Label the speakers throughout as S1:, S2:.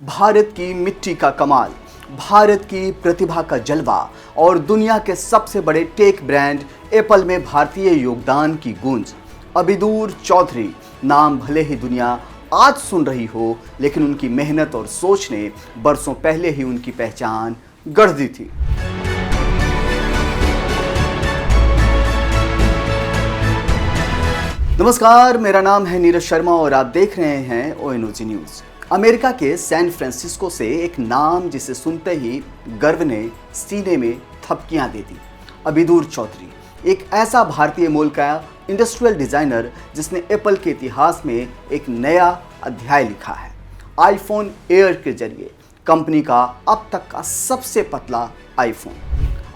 S1: भारत की मिट्टी का कमाल, भारत की प्रतिभा का जलवा और दुनिया के सबसे बड़े टेक ब्रांड एप्पल में भारतीय योगदान की गूंज। अबिदूर चौधरी नाम भले ही दुनिया आज सुन रही हो, लेकिन उनकी मेहनत और सोच ने बरसों पहले ही उनकी पहचान गढ़ दी थी। नमस्कार, मेरा नाम है नीरज शर्मा और आप देख रहे हैं ONOG न्यूज़। अमेरिका के सैन फ्रांसिस्को से एक नाम जिसे सुनते ही गर्व ने सीने में थपकियां दे दी। अबिदूर चौधरी, एक ऐसा भारतीय मूल का इंडस्ट्रियल डिजाइनर जिसने एप्पल के इतिहास में एक नया अध्याय लिखा है। आईफोन एयर के जरिए कंपनी का अब तक का सबसे पतला आईफोन।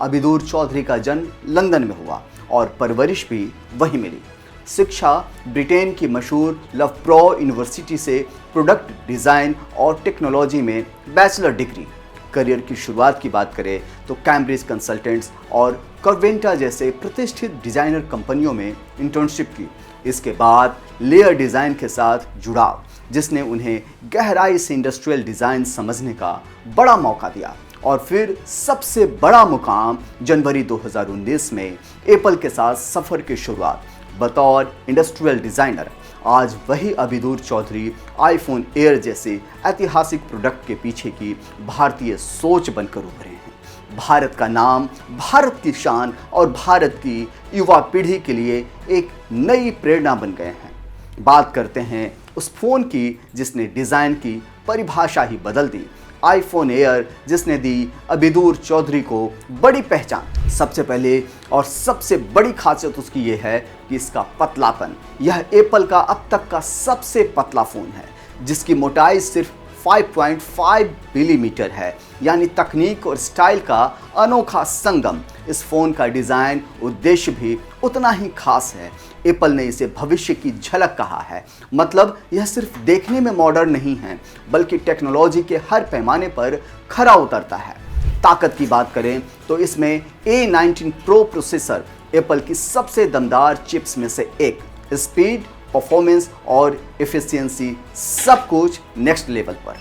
S1: अबिदूर चौधरी का जन्म लंदन में हुआ और परवरिश भी वहीं मिली। शिक्षा ब्रिटेन की मशहूर लवप्रो यूनिवर्सिटी से प्रोडक्ट डिज़ाइन और टेक्नोलॉजी में बैचलर डिग्री। करियर की शुरुआत की बात करें तो कैम्ब्रिज कंसल्टेंट्स और कॉर्वेंटा जैसे प्रतिष्ठित डिज़ाइनर कंपनियों में इंटर्नशिप की। इसके बाद लेयर डिज़ाइन के साथ जुड़ाव, जिसने उन्हें गहराई से इंडस्ट्रियल डिज़ाइन समझने का बड़ा मौका दिया। और फिर सबसे बड़ा मुकाम जनवरी 2019 में एप्पल के साथ सफ़र की शुरुआत बतौर इंडस्ट्रियल डिज़ाइनर। आज वही अबिदूर चौधरी आईफोन एयर जैसे ऐतिहासिक प्रोडक्ट के पीछे की भारतीय सोच बनकर उभरे हैं। भारत का नाम, भारत की शान और भारत की युवा पीढ़ी के लिए एक नई प्रेरणा बन गए हैं। बात करते हैं उस फ़ोन की जिसने डिज़ाइन की परिभाषा ही बदल दी, आईफोन एयर, जिसने दी अबिदूर चौधरी को बड़ी पहचान। सबसे पहले और सबसे बड़ी खासियत उसकी ये है कि इसका पतलापन। यह एप्पल का अब तक का सबसे पतला फ़ोन है, जिसकी मोटाई सिर्फ 5.5 मिलीमीटर है, यानी तकनीक और स्टाइल का अनोखा संगम। इस फ़ोन का डिज़ाइन उद्देश्य भी उतना ही खास है। एप्पल ने इसे भविष्य की झलक कहा है। मतलब यह सिर्फ देखने में मॉडर्न नहीं है, बल्कि टेक्नोलॉजी के हर पैमाने पर खरा उतरता है। ताकत की बात करें तो इसमें A19 प्रो प्रोसेसर एप्पल की सबसे दमदार चिप्स में से एक। स्पीड, परफॉर्मेंस और एफिशिएंसी सब कुछ नेक्स्ट लेवल पर।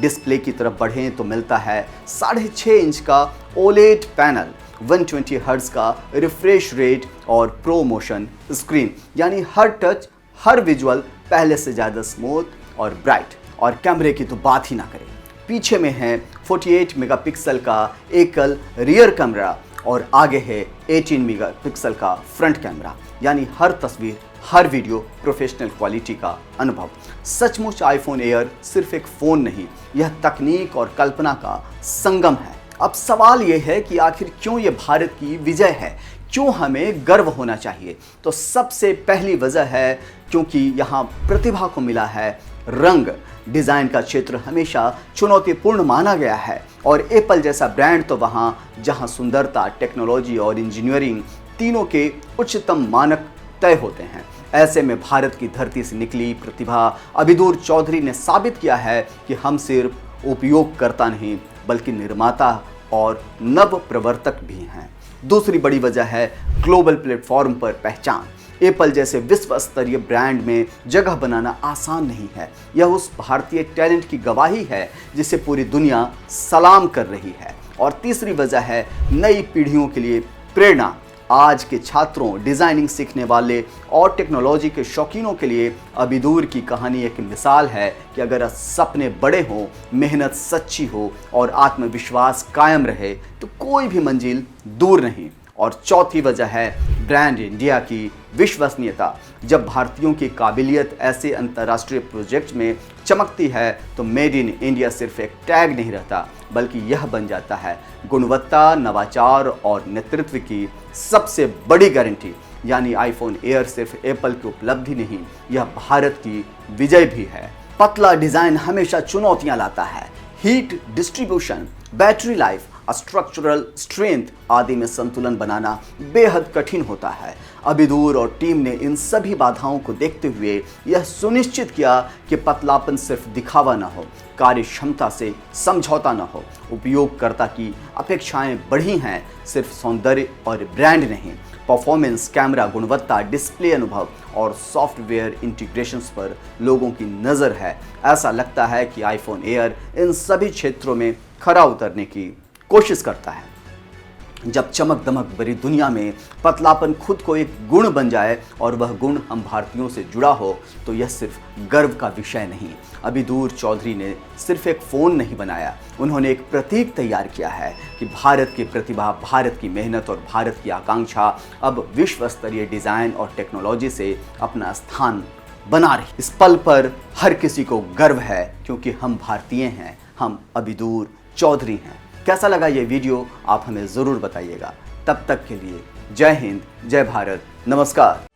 S1: डिस्प्ले की तरफ बढ़ें तो मिलता है 6.5 इंच का ओलेड पैनल, 120 हर्ट्ज का रिफ्रेश रेट और प्रो मोशन स्क्रीन, यानी हर टच, हर विजुअल पहले से ज़्यादा स्मूथ और ब्राइट। और कैमरे की तो बात ही ना करें। पीछे में है 48 मेगापिक्सल का एकल रियर कैमरा और आगे है 18 मेगापिक्सल का फ्रंट कैमरा, यानी हर तस्वीर, हर वीडियो प्रोफेशनल क्वालिटी का अनुभव। सचमुच आईफोन एयर सिर्फ एक फ़ोन नहीं, यह तकनीक और कल्पना का संगम है। अब सवाल यह है कि आखिर क्यों ये भारत की विजय है, क्यों हमें गर्व होना चाहिए? तो सबसे पहली वजह है क्योंकि यहाँ प्रतिभा को मिला है रंग। डिज़ाइन का क्षेत्र हमेशा चुनौतीपूर्ण माना गया है और एप्पल जैसा ब्रांड तो वहाँ जहाँ सुंदरता, टेक्नोलॉजी और इंजीनियरिंग तीनों के उच्चतम मानक तय होते हैं। ऐसे में भारत की धरती से निकली प्रतिभा अबिदूर चौधरी ने साबित किया है कि हम सिर्फ उपयोगकर्ता नहीं, बल्कि निर्माता और नव प्रवर्तक भी हैं। दूसरी बड़ी वजह है ग्लोबल प्लेटफॉर्म पर पहचान। एप्पल जैसे विश्व स्तरीय ब्रांड में जगह बनाना आसान नहीं है। यह उस भारतीय टैलेंट की गवाही है जिसे पूरी दुनिया सलाम कर रही है। और तीसरी वजह है नई पीढ़ियों के लिए प्रेरणा। आज के छात्रों, डिज़ाइनिंग सीखने वाले और टेक्नोलॉजी के शौकीनों के लिए अबिदूर की कहानी एक मिसाल है कि अगर सपने बड़े हों, मेहनत सच्ची हो और आत्मविश्वास कायम रहे तो कोई भी मंजिल दूर नहीं। और चौथी वजह है ब्रांड इंडिया की विश्वसनीयता। जब भारतीयों की काबिलियत ऐसे अंतर्राष्ट्रीय प्रोजेक्ट्स में चमकती है तो मेड इन इंडिया सिर्फ एक टैग नहीं रहता, बल्कि यह बन जाता है गुणवत्ता, नवाचार और नेतृत्व की सबसे बड़ी गारंटी। यानी आईफोन एयर सिर्फ एप्पल की उपलब्धि नहीं, यह भारत की विजय भी है। पतला डिज़ाइन हमेशा चुनौतियाँ लाता है। Heat distribution, battery life, structural strength आदि में संतुलन बनाना बेहद कठिन होता है। अभिदूर और टीम ने इन सभी बाधाओं को देखते हुए यह सुनिश्चित किया कि पतलापन सिर्फ दिखावा न हो, कार्य क्षमता से समझौता न हो। उपयोगकर्ता की अपेक्षाएं बढ़ी हैं, सिर्फ सौंदर्य और ब्रांड नहीं। परफॉर्मेंस, कैमरा गुणवत्ता, डिस्प्ले अनुभव और सॉफ्टवेयर इंटीग्रेशंस पर लोगों की नज़र है। ऐसा लगता है कि आईफोन एयर इन सभी क्षेत्रों में खरा उतरने की कोशिश करता है। जब चमक दमक भरी दुनिया में पतलापन खुद को एक गुण बन जाए और वह गुण हम भारतीयों से जुड़ा हो, तो यह सिर्फ गर्व का विषय नहीं। अभिदूर चौधरी ने सिर्फ एक फ़ोन नहीं बनाया, उन्होंने एक प्रतीक तैयार किया है कि भारत की प्रतिभा, भारत की मेहनत और भारत की आकांक्षा अब विश्व स्तरीय डिज़ाइन और टेक्नोलॉजी से अपना स्थान बना रही। इस पल पर हर किसी को गर्व है, क्योंकि हम भारतीय हैं, हम अभिदूर चौधरी हैं। कैसा लगा ये वीडियो आप हमें ज़रूर बताइएगा। तब तक के लिए जय हिंद, जय भारत, नमस्कार।